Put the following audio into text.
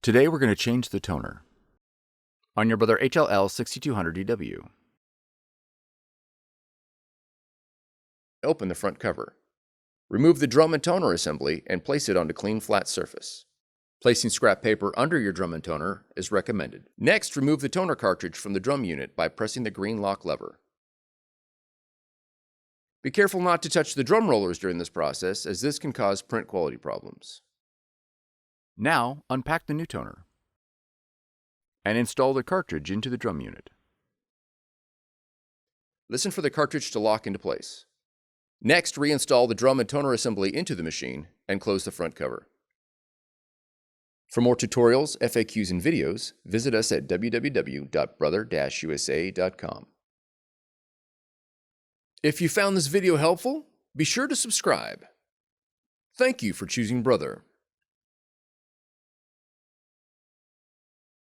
Today we're going to change the toner on your Brother HL-L6200DW. Open the front cover. Remove the drum and toner assembly and place it onto clean flat surface. Placing scrap paper under your drum and toner is recommended. Next, remove the toner cartridge from the drum unit by pressing the green lock lever. Be careful not to touch the drum rollers during this process, as this can cause print quality problems. Now, unpack the new toner and install the cartridge into the drum unit. Listen for the cartridge to lock into place. Next, reinstall the drum and toner assembly into the machine and close the front cover. For more tutorials, FAQs, and videos, visit us at www.brother-usa.com. If you found this video helpful, be sure to subscribe. Thank you for choosing Brother.